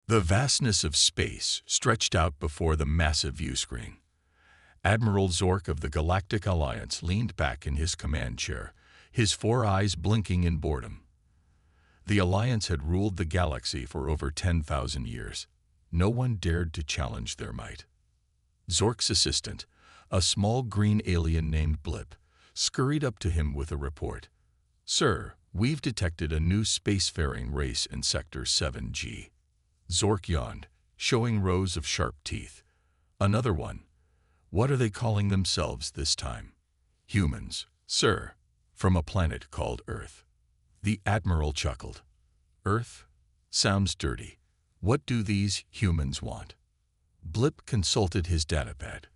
The vastness of space stretched out before the massive viewscreen. Admiral Zork of the Galactic Alliance leaned back in his command chair, his four eyes blinking in boredom. The Alliance had ruled the galaxy for over 10,000 years. No one dared to challenge their might. Zork's assistant, a small green alien named Blip, scurried up to him with a report. "Sir, we've detected a new spacefaring race in Sector 7G. Zork yawned, showing rows of sharp teeth. "Another one. What are they calling themselves this time?" "Humans, sir, from a planet called Earth." The Admiral chuckled. "Earth? Sounds dirty. What do these humans want?" Blip consulted his datapad.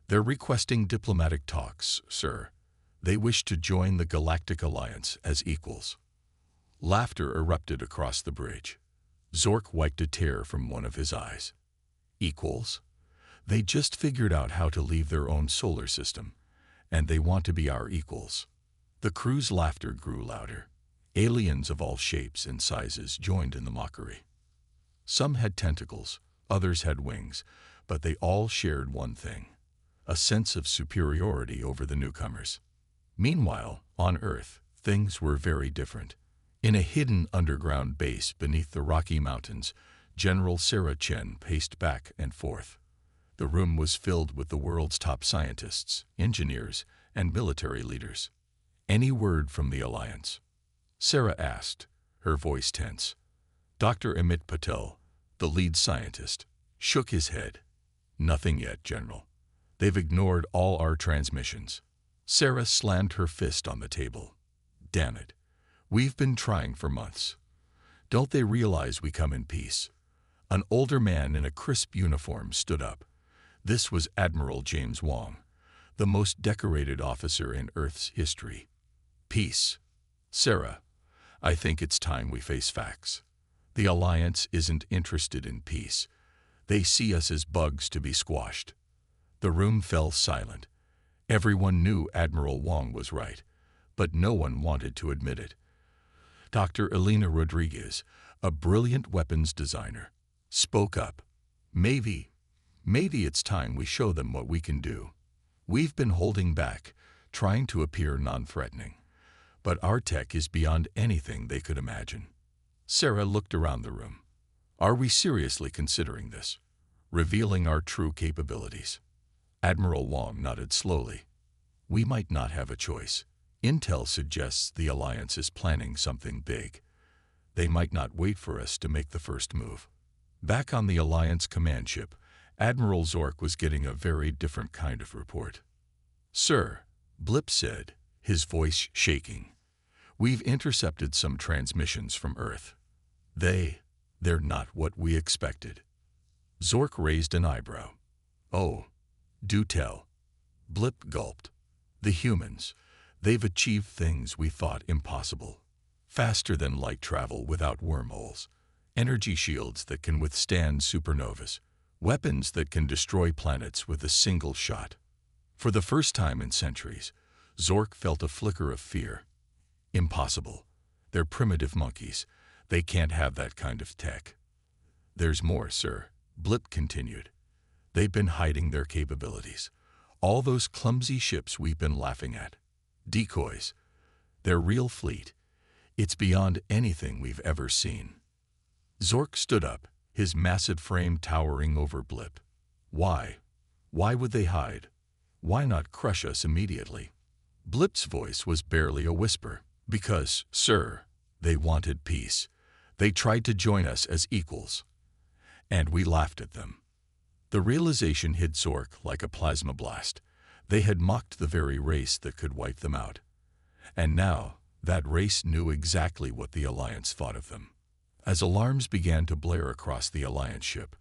"They're requesting diplomatic talks, sir. They wish to join the Galactic Alliance as equals." Laughter erupted across the bridge. Zork wiped a tear from one of his eyes. "Equals? They just figured out how to leave their own solar system, and they want to be our equals." The crew's laughter grew louder. Aliens of all shapes and sizes joined in the mockery. Some had tentacles, others had wings, but they all shared one thing: a sense of superiority over the newcomers. Meanwhile, on Earth, things were very different. In a hidden underground base beneath the Rocky Mountains, General Sarah Chen paced back and forth. The room was filled with the world's top scientists, engineers, and military leaders. "Any word from the Alliance?" Sarah asked, her voice tense. Dr. Amit Patel, the lead scientist, shook his head. "Nothing yet, General. They've ignored all our transmissions." Sarah slammed her fist on the table. "Damn it. We've been trying for months. Don't they realize we come in peace?" An older man in a crisp uniform stood up. This was Admiral James Wong, the most decorated officer in Earth's history. "Peace. Sarah, I think it's time we face facts. The Alliance isn't interested in peace. They see us as bugs to be squashed." The room fell silent. Everyone knew Admiral Wong was right, but no one wanted to admit it. Dr. Elena Rodriguez, a brilliant weapons designer, spoke up. Maybe it's time we show them what we can do. We've been holding back, trying to appear non-threatening. But our tech is beyond anything they could imagine." Sarah looked around the room. "Are we seriously considering this? Revealing our true capabilities?" Admiral Wong nodded slowly. "We might not have a choice. Intel suggests the Alliance is planning something big. They might not wait for us to make the first move." Back on the Alliance command ship, Admiral Zork was getting a very different kind of report. "Sir," Blip said, his voice shaking, "we've intercepted some transmissions from Earth. They're not what we expected." Zork raised an eyebrow. "Oh, do tell." Blip gulped. "The humans, they've achieved things we thought impossible. Faster than light travel without wormholes, energy shields that can withstand supernovas, weapons that can destroy planets with a single shot." For the first time in centuries, Zork felt a flicker of fear. "Impossible. They're primitive monkeys. They can't have that kind of tech." "There's more, sir," Blip continued. "They've been hiding their capabilities. All those clumsy ships we've been laughing at. Decoys. Their real fleet. It's beyond anything we've ever seen." Zork stood up, his massive frame towering over Blip. "Why? Why would they hide? Why not crush us immediately?" Blip's voice was barely a whisper. "Because, sir, they wanted peace. They tried to join us as equals. And we laughed at them." The realization hit Zork like a plasma blast. They had mocked the very race that could wipe them out. And now, that race knew exactly what the Alliance thought of them. As alarms began to blare across the Alliance ship,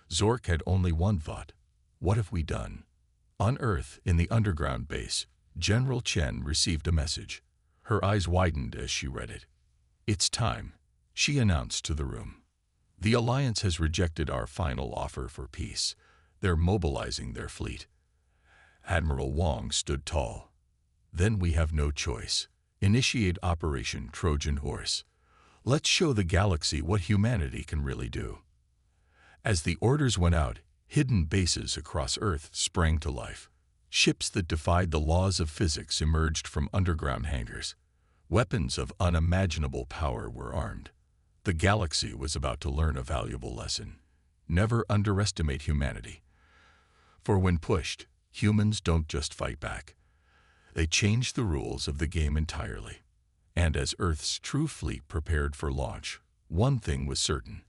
Zork had only one thought: what have we done? On Earth, in the underground base, General Chen received a message. Her eyes widened as she read it. "It's time," she announced to the room. "The Alliance has rejected our final offer for peace. They're mobilizing their fleet." Admiral Wong stood tall. "Then we have no choice. Initiate Operation Trojan Horse. Let's show the galaxy what humanity can really do." As the orders went out, hidden bases across Earth sprang to life. Ships that defied the laws of physics emerged from underground hangars. Weapons of unimaginable power were armed. The galaxy was about to learn a valuable lesson. Never underestimate humanity. For when pushed, humans don't just fight back. They change the rules of the game entirely. And as Earth's true fleet prepared for launch, one thing was certain.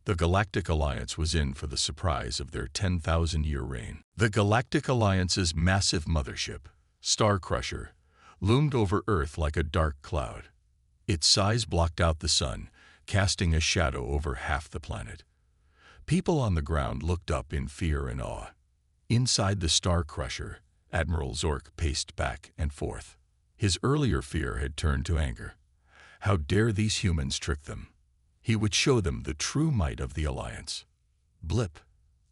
The Galactic Alliance was in for the surprise of their 10,000-year reign. The Galactic Alliance's massive mothership, Star Crusher, loomed over Earth like a dark cloud. Its size blocked out the sun, casting a shadow over half the planet. People on the ground looked up in fear and awe. Inside the Star Crusher, Admiral Zork paced back and forth. His earlier fear had turned to anger. How dare these humans trick them? He would show them the true might of the Alliance. Blip,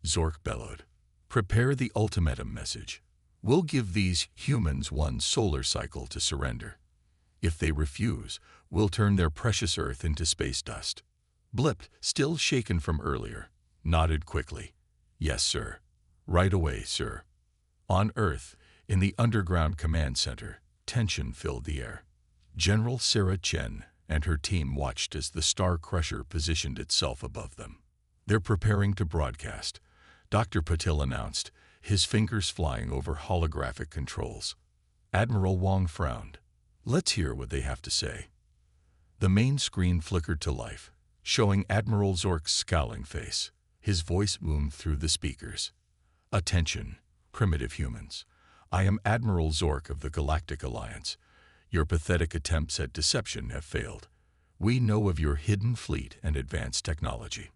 Zork bellowed. Prepare the ultimatum message. We'll give these humans one solar cycle to surrender. If they refuse, we'll turn their precious Earth into space dust. Blip, still shaken from earlier, nodded quickly. Yes, sir. Right away, sir. On Earth, in the underground command center, tension filled the air. General Sarah Chen and her team watched as the Star Crusher positioned itself above them. They're preparing to broadcast, Dr. Patil announced, his fingers flying over holographic controls. Admiral Wong frowned. Let's hear what they have to say. The main screen flickered to life, showing Admiral Zork's scowling face. His voice boomed through the speakers. Attention, primitive humans. I am Admiral Zork of the Galactic Alliance. Your pathetic attempts at deception have failed. We know of your hidden fleet and advanced technology.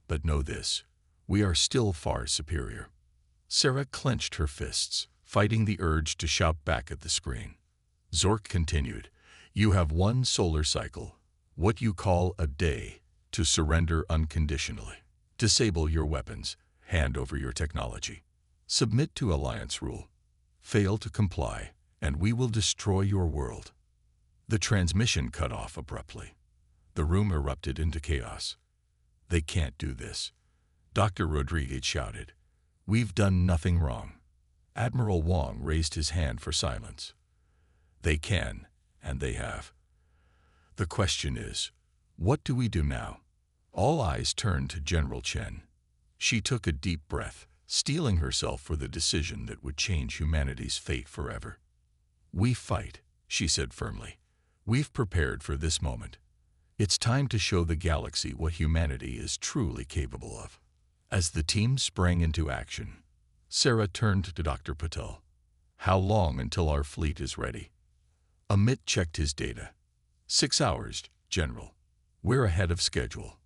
But know this, we are still far superior. Sarah clenched her fists, fighting the urge to shout back at the screen. Zork continued, you have one solar cycle, what you call a day, to surrender unconditionally. Disable your weapons, hand over your technology. Submit to Alliance rule. Fail to comply, and we will destroy your world. The transmission cut off abruptly. The room erupted into chaos. They can't do this. Dr. Rodriguez shouted. We've done nothing wrong. Admiral Wong raised his hand for silence. They can, and they have. The question is, what do we do now? All eyes turned to General Chen. She took a deep breath, steeling herself for the decision that would change humanity's fate forever. We fight, she said firmly. We've prepared for this moment. It's time to show the galaxy what humanity is truly capable of. As the team sprang into action, Sarah turned to Dr. Patel. How long until our fleet is ready? Amit checked his data. 6 hours, General. We're ahead of schedule.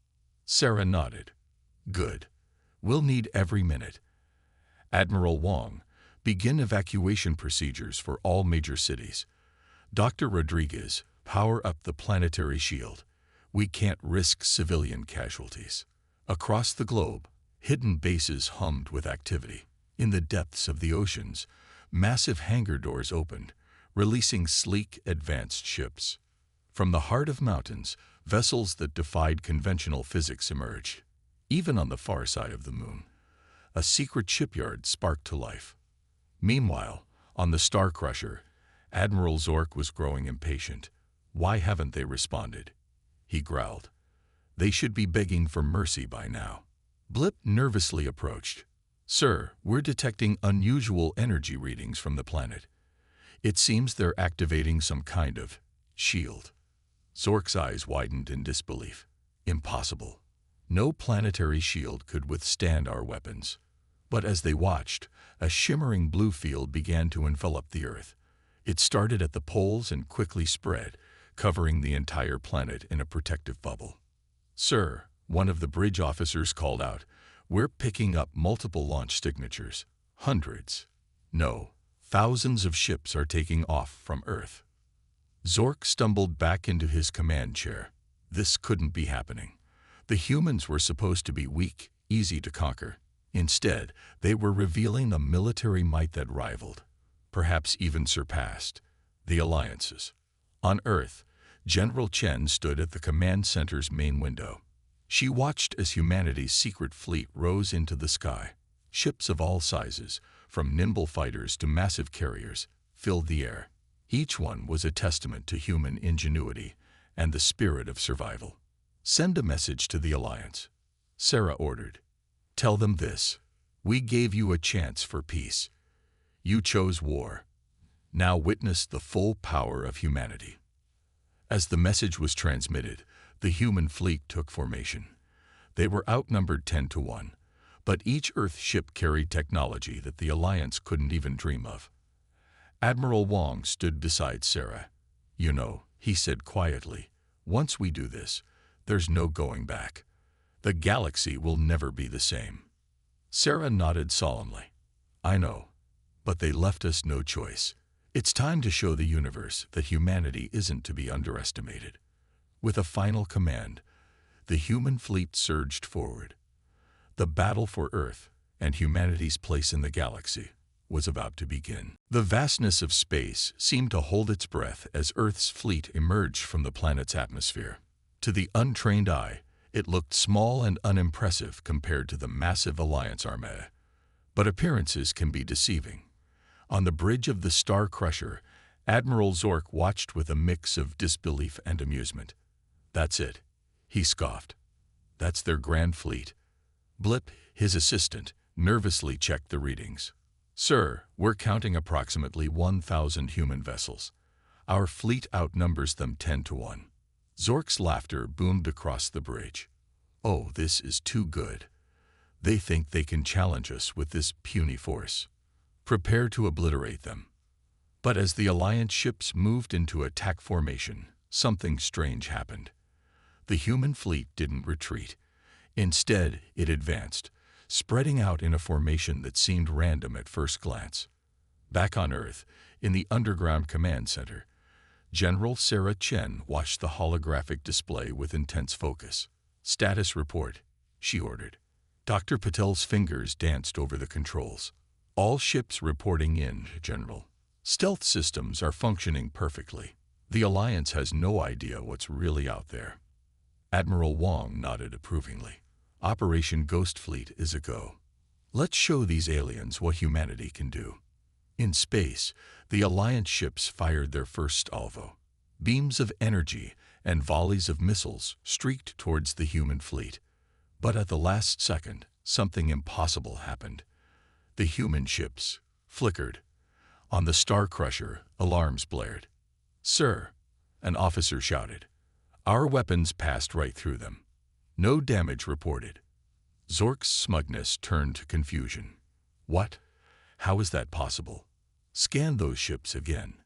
Sarah nodded. Good. We'll need every minute. Admiral Wong, begin evacuation procedures for all major cities. Dr. Rodriguez, power up the planetary shield. We can't risk civilian casualties. Across the globe, hidden bases hummed with activity. In the depths of the oceans, massive hangar doors opened, releasing sleek, advanced ships. From the heart of mountains, vessels that defied conventional physics emerged. Even on the far side of the moon, a secret shipyard sparked to life. Meanwhile, on the Star Crusher, Admiral Zork was growing impatient. Why haven't they responded? He growled. They should be begging for mercy by now. Blip nervously approached. Sir, we're detecting unusual energy readings from the planet. It seems they're activating some kind of shield. Zork's eyes widened in disbelief. Impossible. No planetary shield could withstand our weapons. But as they watched, a shimmering blue field began to envelop the Earth. It started at the poles and quickly spread, covering the entire planet in a protective bubble. Sir, one of the bridge officers called out, we're picking up multiple launch signatures. Hundreds. No, thousands of ships are taking off from Earth. Zork stumbled back into his command chair. This couldn't be happening. The humans were supposed to be weak, easy to conquer. Instead, they were revealing a military might that rivaled, perhaps even surpassed, the alliances. On Earth, General Chen stood at the command center's main window. She watched as humanity's secret fleet rose into the sky. Ships of all sizes, from nimble fighters to massive carriers, filled the air. Each one was a testament to human ingenuity and the spirit of survival. "Send a message to the Alliance," Sarah ordered. "Tell them this: we gave you a chance for peace. You chose war. Now witness the full power of humanity." As the message was transmitted, the human fleet took formation. They were outnumbered 10 to 1, but each Earth ship carried technology that the Alliance couldn't even dream of. Admiral Wong stood beside Sarah. "You know," he said quietly, "once we do this, there's no going back. The galaxy will never be the same." Sarah nodded solemnly. "I know, but they left us no choice. It's time to show the universe that humanity isn't to be underestimated." With a final command, the human fleet surged forward. The battle for Earth and humanity's place in the galaxy was about to begin. The vastness of space seemed to hold its breath as Earth's fleet emerged from the planet's atmosphere. To the untrained eye, it looked small and unimpressive compared to the massive Alliance armada. But appearances can be deceiving. On the bridge of the Star Crusher, Admiral Zork watched with a mix of disbelief and amusement. "That's it," he scoffed. "That's their grand fleet." Blip, his assistant, nervously checked the readings. "Sir, we're counting approximately 1,000 human vessels. Our fleet outnumbers them 10 to 1. Zork's laughter boomed across the bridge. "Oh, this is too good. They think they can challenge us with this puny force. Prepare to obliterate them." But as the Alliance ships moved into attack formation, something strange happened. The human fleet didn't retreat. Instead, it advanced, spreading out in a formation that seemed random at first glance. Back on Earth, in the underground command center, General Sarah Chen watched the holographic display with intense focus. "Status report," she ordered. Dr. Patel's fingers danced over the controls. "All ships reporting in, General. Stealth systems are functioning perfectly. The Alliance has no idea what's really out there." Admiral Wong nodded approvingly. "Operation Ghost Fleet is a go. Let's show these aliens what humanity can do." In space, the Alliance ships fired their first salvo. Beams of energy and volleys of missiles streaked towards the human fleet. But at the last second, something impossible happened. The human ships flickered. On the Star Crusher, alarms blared. "Sir," an officer shouted, "our weapons passed right through them. No damage reported." Zork's smugness turned to confusion. "What? How is that possible? Scan those ships again."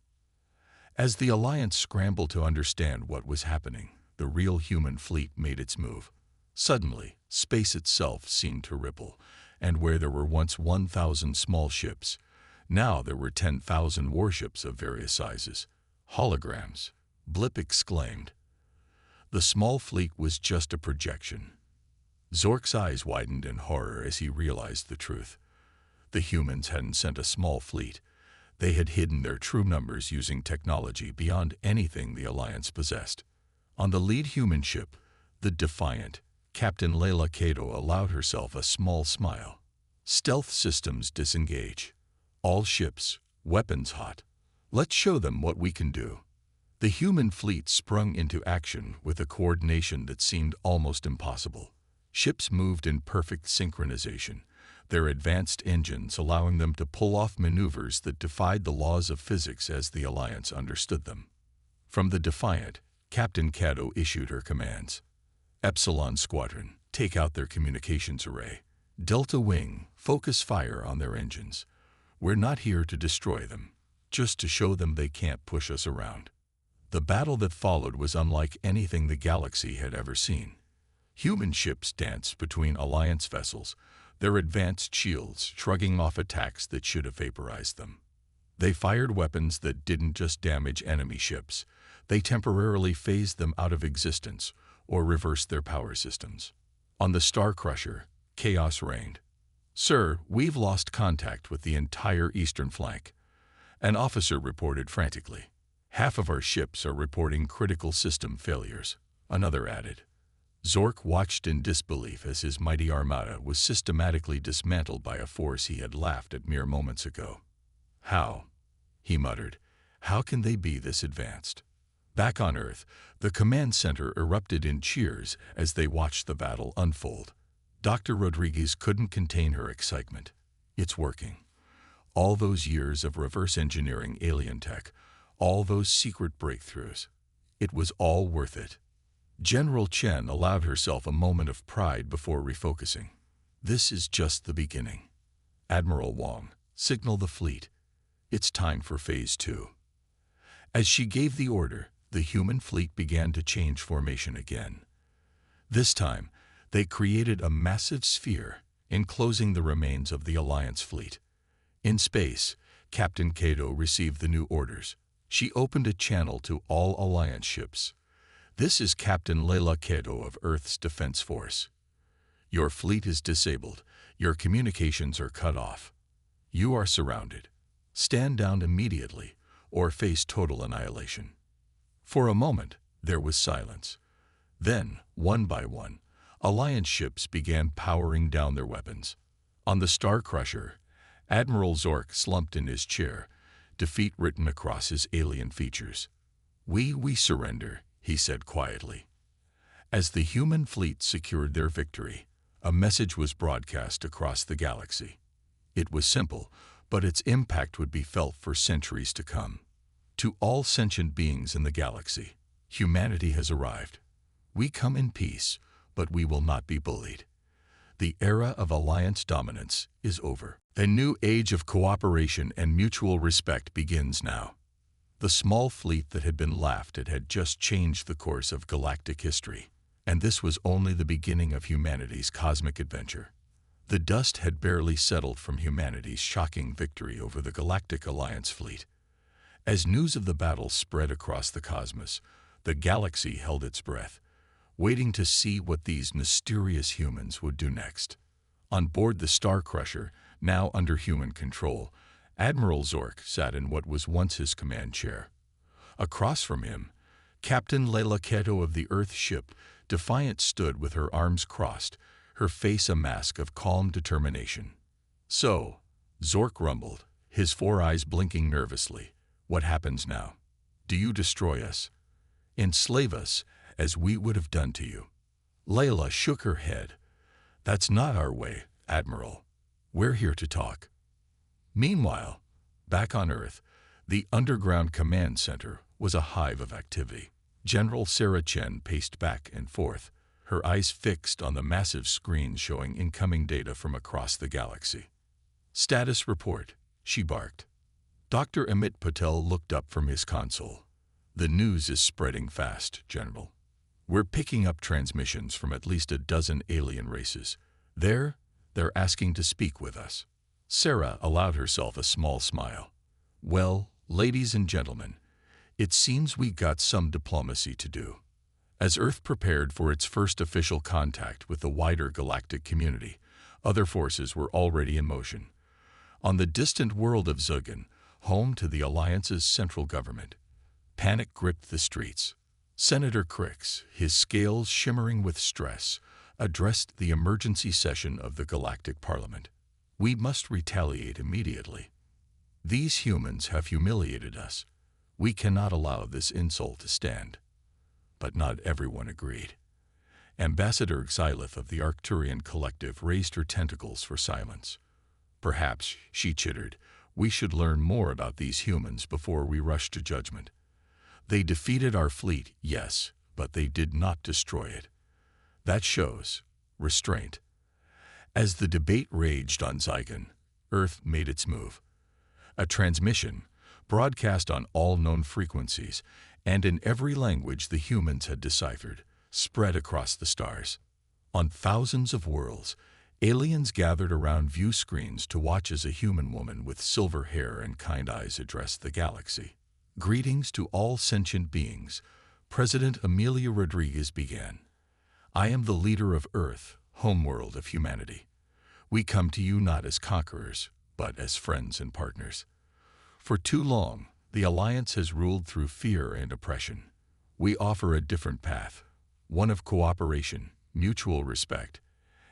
As the Alliance scrambled to understand what was happening, the real human fleet made its move. Suddenly, space itself seemed to ripple, and where there were once 1,000 small ships, now there were 10,000 warships of various sizes. "Holograms," Blip exclaimed. The small fleet was just a projection. Zork's eyes widened in horror as he realized the truth. The humans hadn't sent a small fleet. They had hidden their true numbers using technology beyond anything the Alliance possessed. On the lead human ship, the Defiant, Captain Layla Kato allowed herself a small smile. "Stealth systems disengage. All ships, weapons hot. Let's show them what we can do." The human fleet sprung into action with a coordination that seemed almost impossible. Ships moved in perfect synchronization, their advanced engines allowing them to pull off maneuvers that defied the laws of physics as the Alliance understood them. From the Defiant, Captain Cato issued her commands. "Epsilon Squadron, take out their communications array. Delta Wing, focus fire on their engines. We're not here to destroy them, just to show them they can't push us around." The battle that followed was unlike anything the galaxy had ever seen. Human ships danced between Alliance vessels, their advanced shields shrugging off attacks that should have vaporized them. They fired weapons that didn't just damage enemy ships, they temporarily phased them out of existence or reversed their power systems. On the Star Crusher, chaos reigned. "Sir, we've lost contact with the entire eastern flank," an officer reported frantically. "Half of our ships are reporting critical system failures," another added. Zork watched in disbelief as his mighty armada was systematically dismantled by a force he had laughed at mere moments ago. "How?" he muttered. "How can they be this advanced?" Back on Earth, the command center erupted in cheers as they watched the battle unfold. Dr. Rodriguez couldn't contain her excitement. "It's working. All those years of reverse engineering alien tech, all those secret breakthroughs. It was all worth it." General Chen allowed herself a moment of pride before refocusing. "This is just the beginning. Admiral Wong, signal the fleet. It's time for Phase 2. As she gave the order, the human fleet began to change formation again. This time, they created a massive sphere, enclosing the remains of the Alliance fleet. In space, Captain Kato received the new orders. She opened a channel to all Alliance ships. "This is Captain Layla Kato of Earth's Defense Force. Your fleet is disabled. Your communications are cut off. You are surrounded. Stand down immediately or face total annihilation." For a moment, there was silence. Then, one by one, Alliance ships began powering down their weapons. On the Star Crusher, Admiral Zork slumped in his chair, defeat written across his alien features. We surrender," he said quietly. As the human fleet secured their victory, a message was broadcast across the galaxy. It was simple, but its impact would be felt for centuries to come. "To all sentient beings in the galaxy, humanity has arrived. We come in peace, but we will not be bullied. The era of Alliance dominance is over. A new age of cooperation and mutual respect begins now." The small fleet that had been laughed at had just changed the course of galactic history, and this was only the beginning of humanity's cosmic adventure. The dust had barely settled from humanity's shocking victory over the Galactic Alliance fleet. As news of the battle spread across the cosmos, the galaxy held its breath, waiting to see what these mysterious humans would do next. On board the Star Crusher, now under human control, Admiral Zork sat in what was once his command chair. Across from him, Captain Layla Kato of the Earth ship Defiant stood with her arms crossed, her face a mask of calm determination. "So," Zork rumbled, his 4 eyes blinking nervously, "what happens now? Do you destroy us? Enslave us, as we would have done to you?" Layla shook her head. "That's not our way, Admiral. We're here to talk." Meanwhile, back on Earth, the underground command center was a hive of activity. General Sarah Chen paced back and forth, her eyes fixed on the massive screens showing incoming data from across the galaxy. "Status report," she barked. Dr. Amit Patel looked up from his console. "The news is spreading fast, General. We're picking up transmissions from at least a dozen alien races. They're asking to speak with us." Sarah allowed herself a small smile. "Well, ladies and gentlemen, it seems we got some diplomacy to do." As Earth prepared for its first official contact with the wider galactic community, other forces were already in motion. On the distant world of Zugan, home to the Alliance's central government, panic gripped the streets. Senator Crix, his scales shimmering with stress, addressed the emergency session of the Galactic Parliament. "We must retaliate immediately. These humans have humiliated us. We cannot allow this insult to stand." But not everyone agreed. Ambassador Xylith of the Arcturian Collective raised her tentacles for silence. "Perhaps," she chittered, "we should learn more about these humans before we rush to judgment. They defeated our fleet, yes, but they did not destroy it. That shows restraint." As the debate raged on Zygon, Earth made its move. A transmission, broadcast on all known frequencies and in every language the humans had deciphered, spread across the stars. On thousands of worlds, aliens gathered around view screens to watch as a human woman with silver hair and kind eyes addressed the galaxy. "Greetings to all sentient beings," President Amelia Rodriguez began. "I am the leader of Earth, homeworld of humanity. We come to you not as conquerors, but as friends and partners. For too long, the Alliance has ruled through fear and oppression. We offer a different path, one of cooperation, mutual respect,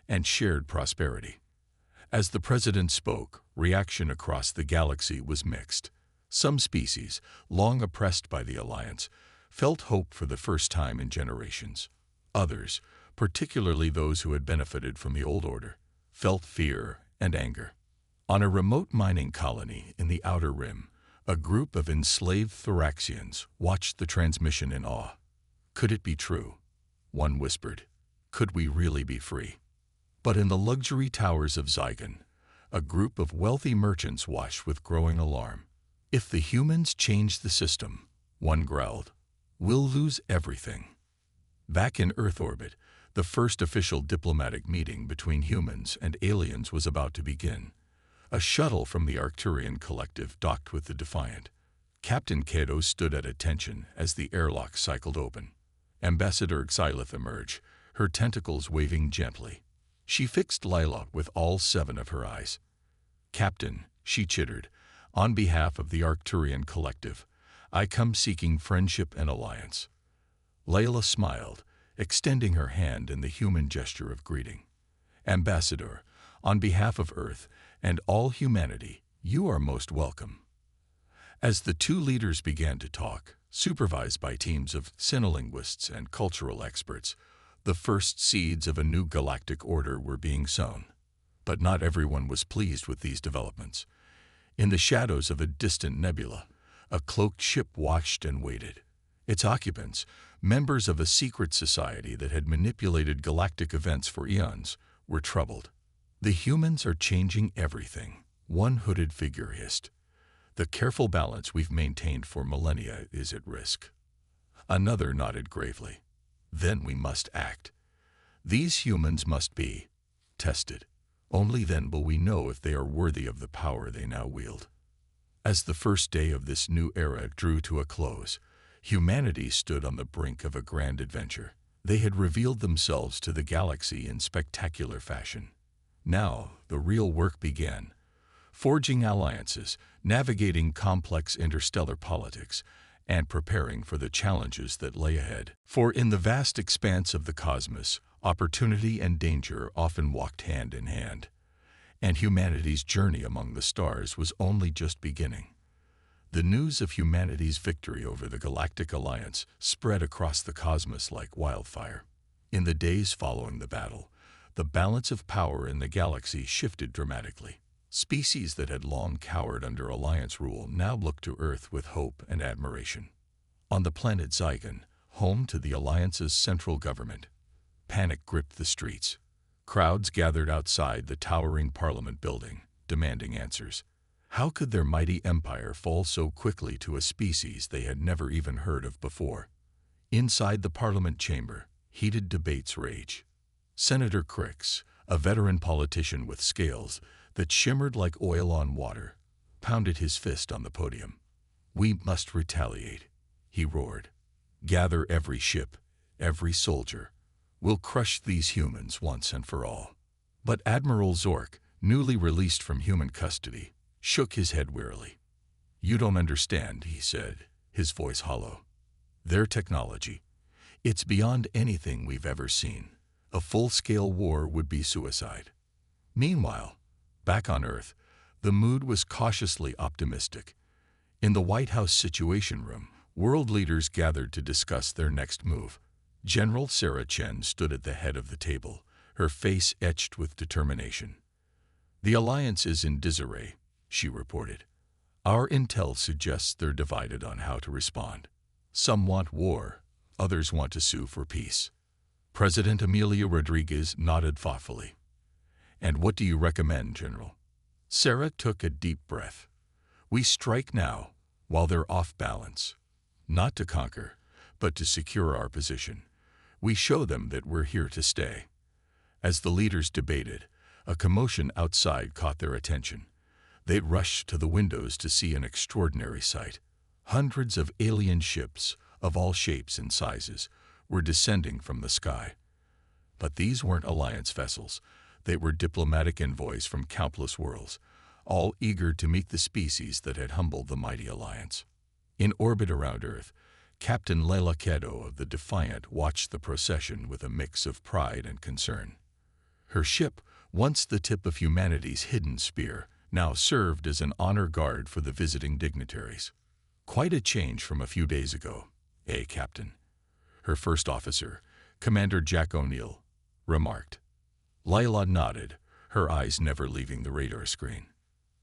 and shared prosperity. As the president spoke, reaction across the galaxy was mixed. Some species, long oppressed by the Alliance, felt hope for the first time in generations. Others, particularly those who had benefited from the old order, felt fear and anger. On a remote mining colony in the Outer Rim, a group of enslaved Thoraxians watched the transmission in awe. Could it be true? One whispered. Could we really be free? But in the luxury towers of Zygon, a group of wealthy merchants watched with growing alarm. If the humans change the system, one growled, we'll lose everything. Back in Earth orbit, the first official diplomatic meeting between humans and aliens was about to begin. A shuttle from the Arcturian collective docked with the Defiant. Captain Cato stood at attention as the airlock cycled open. Ambassador Xylith emerged, her tentacles waving gently. She fixed Lila with all 7 of her eyes. Captain, she chittered, on behalf of the Arcturian collective, I come seeking friendship and alliance. Layla smiled, extending her hand in the human gesture of greeting. Ambassador, on behalf of Earth and all humanity, you are most welcome. As the two leaders began to talk, supervised by teams of sinolinguists and cultural experts, the first seeds of a new galactic order were being sown. But not everyone was pleased with these developments. In the shadows of a distant nebula, a cloaked ship watched and waited. Its occupants, members of a secret society that had manipulated galactic events for eons, were troubled. The humans are changing everything, one hooded figure hissed. The careful balance we've maintained for millennia is at risk. Another nodded gravely. Then we must act. These humans must be tested. Only then will we know if they are worthy of the power they now wield. As the first day of this new era drew to a close, humanity stood on the brink of a grand adventure. They had revealed themselves to the galaxy in spectacular fashion. Now, the real work began. Forging alliances, navigating complex interstellar politics, and preparing for the challenges that lay ahead. For in the vast expanse of the cosmos, opportunity and danger often walked hand in hand. And humanity's journey among the stars was only just beginning. The news of humanity's victory over the Galactic Alliance spread across the cosmos like wildfire. In the days following the battle, the balance of power in the galaxy shifted dramatically. Species that had long cowered under Alliance rule now looked to Earth with hope and admiration. On the planet Zygon, home to the Alliance's central government, panic gripped the streets. Crowds gathered outside the towering Parliament building, demanding answers. How could their mighty empire fall so quickly to a species they had never even heard of before? Inside the Parliament chamber, heated debates raged. Senator Crix, a veteran politician with scales that shimmered like oil on water, pounded his fist on the podium. We must retaliate, he roared. Gather every ship, every soldier. We'll crush these humans once and for all. But Admiral Zork, newly released from human custody, shook his head wearily. You don't understand, he said, his voice hollow. Their technology, it's beyond anything we've ever seen. A full-scale war would be suicide. Meanwhile, back on Earth, the mood was cautiously optimistic. In the White House Situation Room, world leaders gathered to discuss their next move. General Sarah Chen stood at the head of the table, her face etched with determination. The alliance is in disarray, she reported. Our intel suggests they're divided on how to respond. Some want war, others want to sue for peace. President Amelia Rodriguez nodded thoughtfully. And what do you recommend, General? Sarah took a deep breath. We strike now, while they're off balance. Not to conquer, but to secure our position. We show them that we're here to stay. As the leaders debated, a commotion outside caught their attention. They rushed to the windows to see an extraordinary sight. Hundreds of alien ships, of all shapes and sizes, were descending from the sky. But these weren't Alliance vessels. They were diplomatic envoys from countless worlds, all eager to meet the species that had humbled the mighty Alliance. In orbit around Earth, Captain Leila Kedo of the Defiant watched the procession with a mix of pride and concern. Her ship, once the tip of humanity's hidden spear, now served as an honor guard for the visiting dignitaries. Quite a change from a few days ago, Captain? Her first officer, Commander Jack O'Neill, remarked. Leila nodded, her eyes never leaving the radar screen.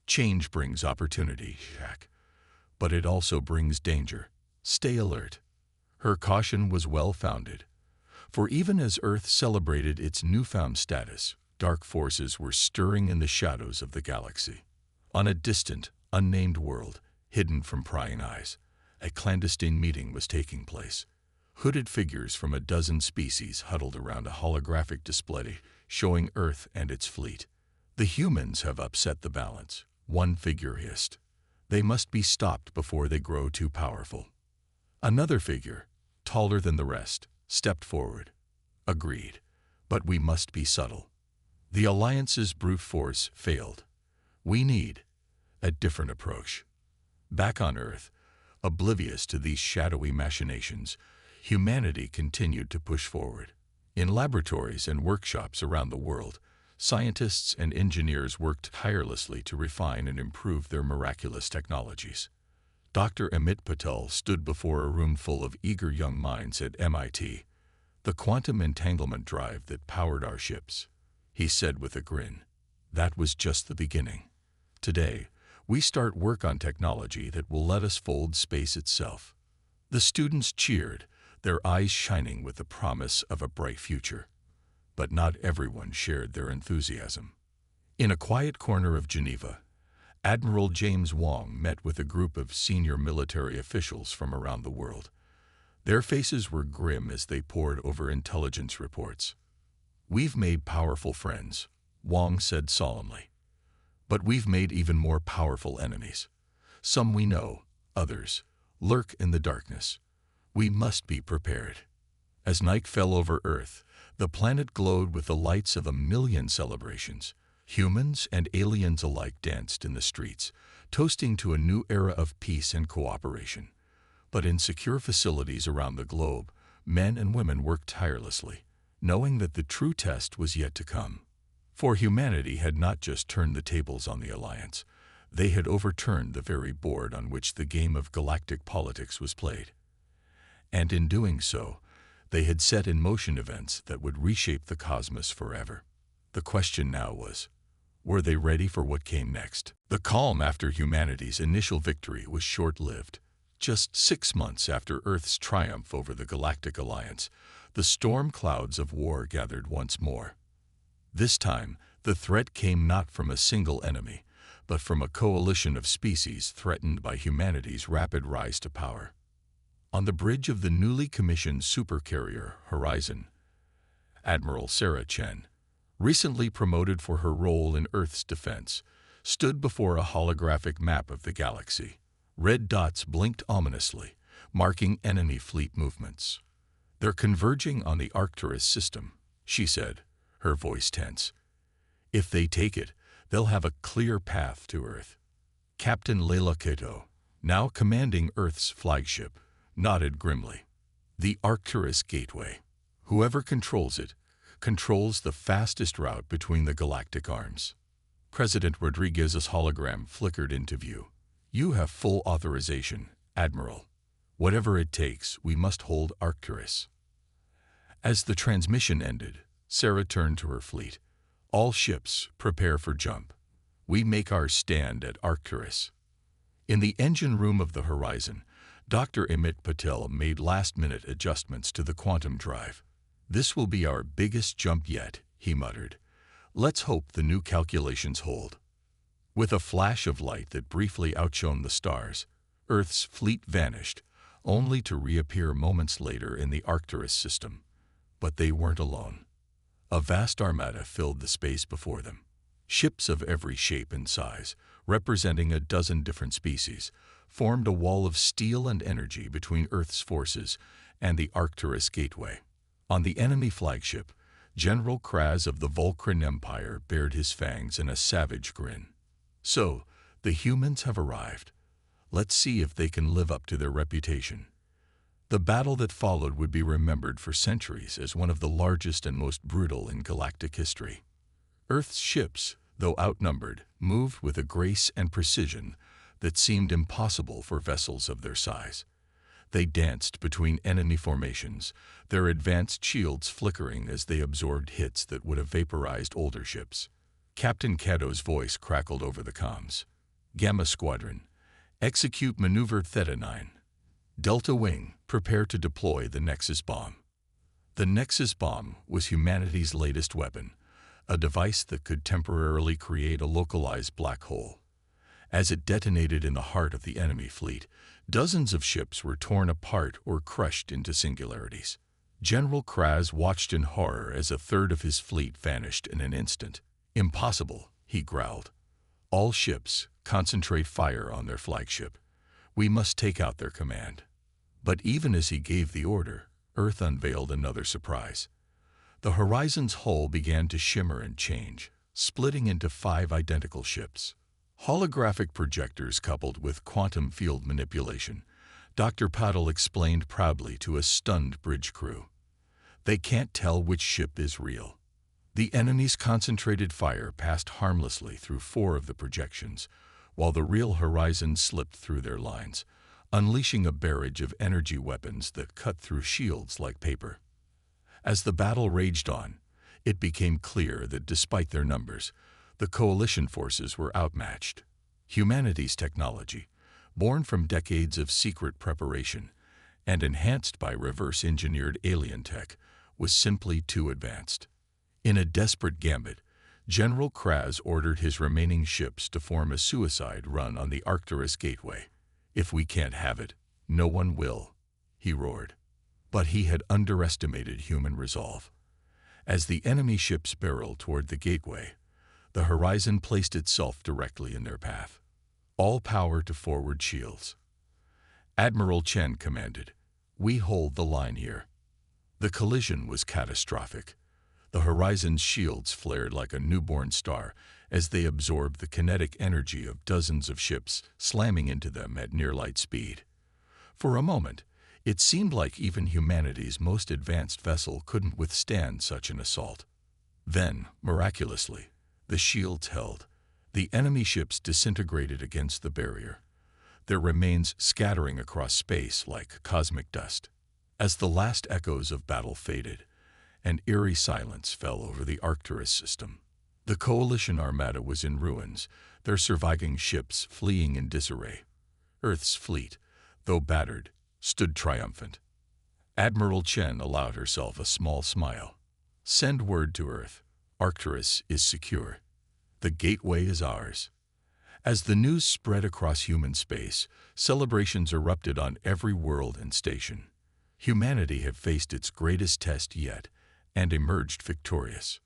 Change brings opportunity, Jack, but it also brings danger. Stay alert. Her caution was well-founded, for even as Earth celebrated its newfound status, dark forces were stirring in the shadows of the galaxy. On a distant, unnamed world, hidden from prying eyes, a clandestine meeting was taking place. Hooded figures from a dozen species huddled around a holographic display showing Earth and its fleet. The humans have upset the balance, one figure hissed. They must be stopped before they grow too powerful. Another figure, taller than the rest, stepped forward. Agreed, but we must be subtle. The Alliance's brute force failed. We need a different approach. Back on Earth, oblivious to these shadowy machinations, humanity continued to push forward. In laboratories and workshops around the world, scientists and engineers worked tirelessly to refine and improve their miraculous technologies. Dr. Amit Patel stood before a room full of eager young minds at MIT. The quantum entanglement drive that powered our ships, he said with a grin. That was just the beginning. Today, we start work on technology that will let us fold space itself. The students cheered, their eyes shining with the promise of a bright future. But not everyone shared their enthusiasm. In a quiet corner of Geneva, Admiral James Wong met with a group of senior military officials from around the world. Their faces were grim as they pored over intelligence reports. We've made powerful friends, Wong said solemnly. But we've made even more powerful enemies. Some we know, others lurk in the darkness. We must be prepared. As night fell over Earth, the planet glowed with the lights of 1,000,000 celebrations. Humans and aliens alike danced in the streets, toasting to a new era of peace and cooperation. But in secure facilities around the globe, men and women worked tirelessly, knowing that the true test was yet to come. For humanity had not just turned the tables on the Alliance, they had overturned the very board on which the game of galactic politics was played. And in doing so, they had set in motion events that would reshape the cosmos forever. The question now was, were they ready for what came next? The calm after humanity's initial victory was short-lived. Just 6 months after Earth's triumph over the Galactic Alliance, the storm clouds of war gathered once more. This time, the threat came not from a single enemy, but from a coalition of species threatened by humanity's rapid rise to power. On the bridge of the newly commissioned supercarrier Horizon, Admiral Sarah Chen, recently promoted for her role in Earth's defense, stood before a holographic map of the galaxy. Red dots blinked ominously, marking enemy fleet movements. They're converging on the Arcturus system, she said, her voice tense. If they take it, they'll have a clear path to Earth. Captain Leila Kedo, now commanding Earth's flagship, nodded grimly. The Arcturus Gateway. Whoever controls it, controls the fastest route between the galactic arms. President Rodriguez's hologram flickered into view. You have full authorization, Admiral. Whatever it takes, we must hold Arcturus. As the transmission ended, Sarah turned to her fleet. All ships, prepare for jump. We make our stand at Arcturus. In the engine room of the Horizon, Dr. Amit Patel made last-minute adjustments to the quantum drive. This will be our biggest jump yet, he muttered. Let's hope the new calculations hold. With a flash of light that briefly outshone the stars, Earth's fleet vanished, only to reappear moments later in the Arcturus system. But they weren't alone. A vast armada filled the space before them. Ships of every shape and size, representing a dozen different species, formed a wall of steel and energy between Earth's forces and the Arcturus Gateway. On the enemy flagship, General Kraz of the Volcran Empire bared his fangs in a savage grin. So, the humans have arrived. Let's see if they can live up to their reputation. The battle that followed would be remembered for centuries as one of the largest and most brutal in galactic history. Earth's ships, though outnumbered, moved with a grace and precision that seemed impossible for vessels of their size. They danced between enemy formations, their advanced shields flickering as they absorbed hits that would have vaporized older ships. Captain Cato's voice crackled over the comms. Gamma Squadron, execute Maneuver Theta 9. Delta Wing, prepare to deploy the Nexus Bomb. The Nexus Bomb was humanity's latest weapon, a device that could temporarily create a localized black hole. As it detonated in the heart of the enemy fleet, dozens of ships were torn apart or crushed into singularities. General Kraz watched in horror as a third of his fleet vanished in an instant. "Impossible," he growled. "All ships, concentrate fire on their flagship. We must take out their command." But even as he gave the order, Earth unveiled another surprise. The horizon's hull began to shimmer and change, splitting into 5 identical ships. Holographic projectors coupled with quantum field manipulation, Dr. Paddle explained proudly to a stunned bridge crew. "They can't tell which ship is real." The enemy's concentrated fire passed harmlessly through 4 of the projections, while the real horizon slipped through their lines, unleashing a barrage of energy weapons that cut through shields like paper. As the battle raged on, it became clear that despite their numbers, the coalition forces were outmatched. Humanity's technology, born from decades of secret preparation and enhanced by reverse-engineered alien tech, was simply too advanced. In a desperate gambit, General Kraz ordered his remaining ships to form a suicide run on the Arcturus gateway. "If we can't have it, no one will," he roared. But he had underestimated human resolve. As the enemy ships barreled toward the gateway, the horizon placed itself directly in their path. "All power to forward shields." Admiral Chen commanded, "We hold the line here." The collision was catastrophic. The horizon's shields flared like a newborn star as they absorbed the kinetic energy of dozens of ships slamming into them at near-light speed. For a moment, it seemed like even humanity's most advanced vessel couldn't withstand such an assault. Then, miraculously, the shields held. The enemy ships disintegrated against the barrier, their remains scattering across space like cosmic dust. As the last echoes of battle faded, an eerie silence fell over the Arcturus system. The coalition armada was in ruins, their surviving ships fleeing in disarray. Earth's fleet, though battered, stood triumphant. Admiral Chen allowed herself a small smile. "Send word to Earth. Arcturus is secure. The gateway is ours." As the news spread across human space, celebrations erupted on every world and station. Humanity had faced its greatest test yet and emerged victorious.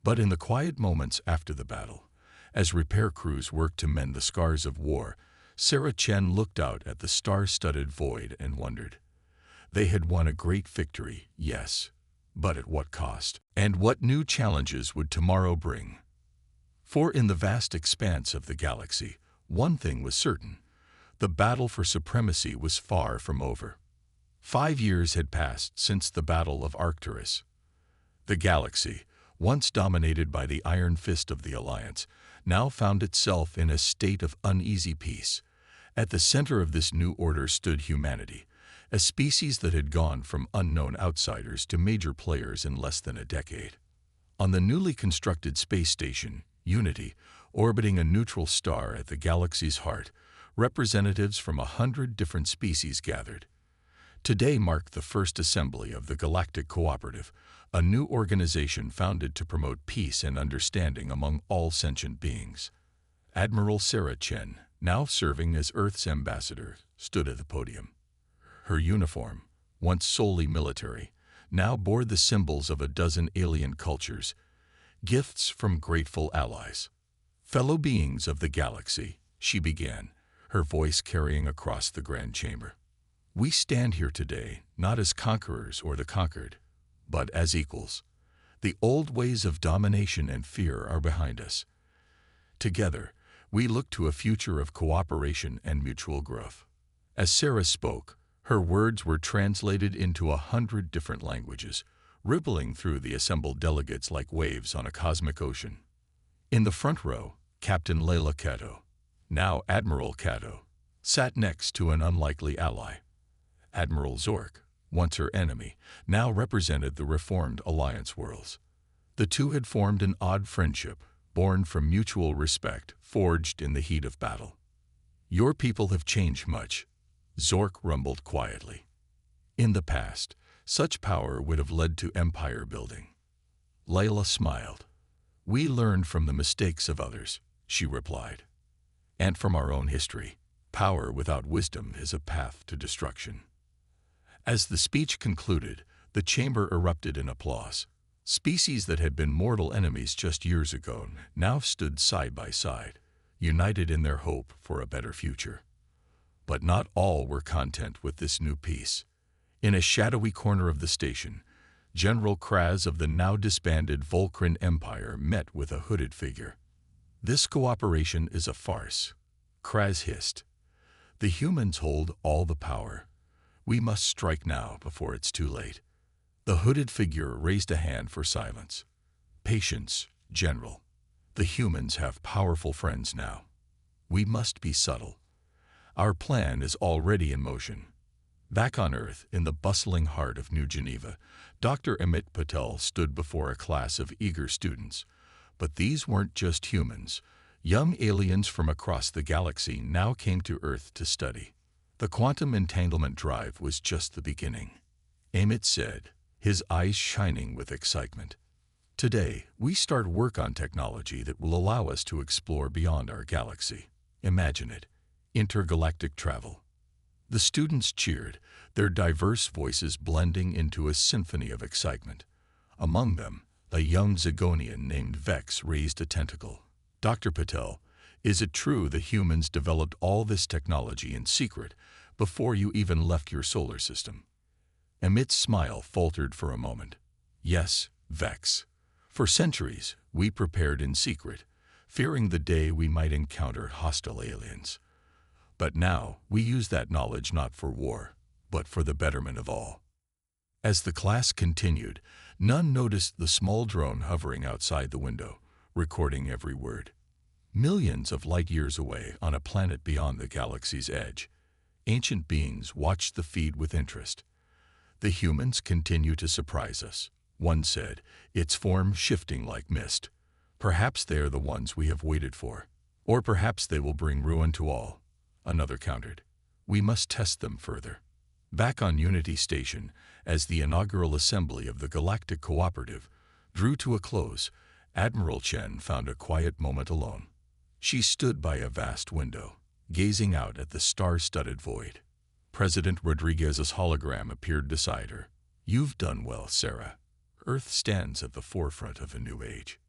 But in the quiet moments after the battle, as repair crews worked to mend the scars of war, Sarah Chen looked out at the star-studded void and wondered. They had won a great victory, yes, but at what cost? And what new challenges would tomorrow bring? For in the vast expanse of the galaxy, one thing was certain: the battle for supremacy was far from over. 5 years had passed since the Battle of Arcturus. The galaxy, once dominated by the iron fist of the Alliance, now found itself in a state of uneasy peace. At the center of this new order stood humanity, a species that had gone from unknown outsiders to major players in less than a decade. On the newly constructed space station, Unity, orbiting a neutral star at the galaxy's heart, representatives from 100 different species gathered. Today marked the first assembly of the Galactic Cooperative, a new organization founded to promote peace and understanding among all sentient beings. Admiral Sarah Chen, now serving as Earth's ambassador, stood at the podium. Her uniform, once solely military, now bore the symbols of a dozen alien cultures, gifts from grateful allies. "Fellow beings of the galaxy," she began, her voice carrying across the grand chamber. "We stand here today not as conquerors or the conquered, but as equals. The old ways of domination and fear are behind us. Together, we look to a future of cooperation and mutual growth." As Sarah spoke, Her words were translated into 100 different languages, rippling through the assembled delegates like waves on a cosmic ocean. In the front row, Captain Layla Cato, now Admiral Cato, sat next to an unlikely ally. Admiral Zork, once her enemy, now represented the reformed Alliance worlds. The two had formed an odd friendship, born from mutual respect, forged in the heat of battle. "Your people have changed much," Zork rumbled quietly. "In the past, such power would have led to empire building." Layla smiled. "We learned from the mistakes of others," she replied. "And from our own history, power without wisdom is a path to destruction." As the speech concluded, the chamber erupted in applause. Species that had been mortal enemies just years ago now stood side by side, united in their hope for a better future. But not all were content with this new peace. In a shadowy corner of the station, General Kraz of the now disbanded Volcran Empire met with a hooded figure. "This cooperation is a farce," Kraz hissed. "The humans hold all the power. We must strike now before it's too late." The hooded figure raised a hand for silence. "Patience, General. The humans have powerful friends now. We must be subtle. Our plan is already in motion." Back on Earth, in the bustling heart of New Geneva, Dr. Amit Patel stood before a class of eager students. But these weren't just humans. Young aliens from across the galaxy now came to Earth to study. The quantum entanglement drive was just the beginning. Amit said, his eyes shining with excitement. "Today, we start work on technology that will allow us to explore beyond our galaxy. Imagine it, intergalactic travel." The students cheered, their diverse voices blending into a symphony of excitement. Among them, a young Zagonian named Vex raised a tentacle. "Dr. Patel, is it true that humans developed all this technology in secret before you even left your solar system?" Amit's smile faltered for a moment. "Yes, Vex. For centuries, we prepared in secret, fearing the day we might encounter hostile aliens. But now, we use that knowledge not for war, but for the betterment of all." As the class continued, none noticed the small drone hovering outside the window, recording every word. Millions of light years away, on a planet beyond the galaxy's edge, ancient beings watched the feed with interest. "The humans continue to surprise us," one said, its form shifting like mist. "Perhaps they are the ones we have waited for. Or perhaps they will bring ruin to all," another countered. "We must test them further." Back on Unity Station, as the inaugural assembly of the Galactic Cooperative drew to a close, Admiral Chen found a quiet moment alone. She stood by a vast window, gazing out at the star-studded void. President Rodriguez's hologram appeared beside her. "You've done well, Sarah. Earth stands at the forefront of a new age."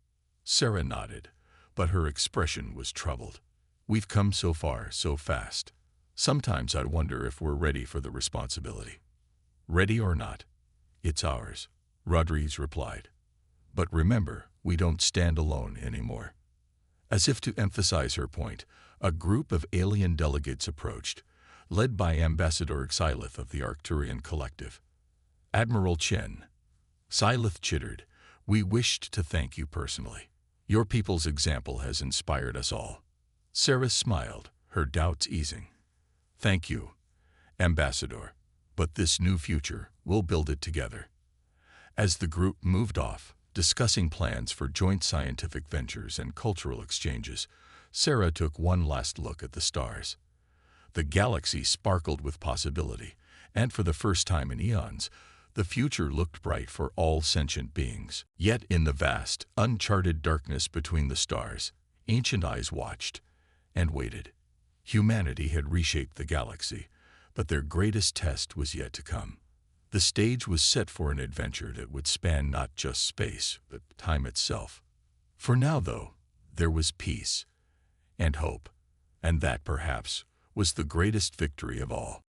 Sarah nodded, but her expression was troubled. "We've come so far, so fast. Sometimes I wonder if we're ready for the responsibility." "Ready or not, it's ours," Rodriguez replied. "But remember, we don't stand alone anymore." As if to emphasize her point, a group of alien delegates approached, led by Ambassador Xylith of the Arcturian Collective. "Admiral Chen," Xylith chittered, "we wished to thank you personally. Your people's example has inspired us all." Sarah smiled, her doubts easing. "Thank you, Ambassador, but this new future, we'll build it together." As the group moved off, discussing plans for joint scientific ventures and cultural exchanges, Sarah took one last look at the stars. The galaxy sparkled with possibility, and for the first time in eons, the future looked bright for all sentient beings. Yet in the vast, uncharted darkness between the stars, ancient eyes watched and waited. Humanity had reshaped the galaxy, but their greatest test was yet to come. The stage was set for an adventure that would span not just space, but time itself. For now, though, there was peace and hope, and that, perhaps, was the greatest victory of all.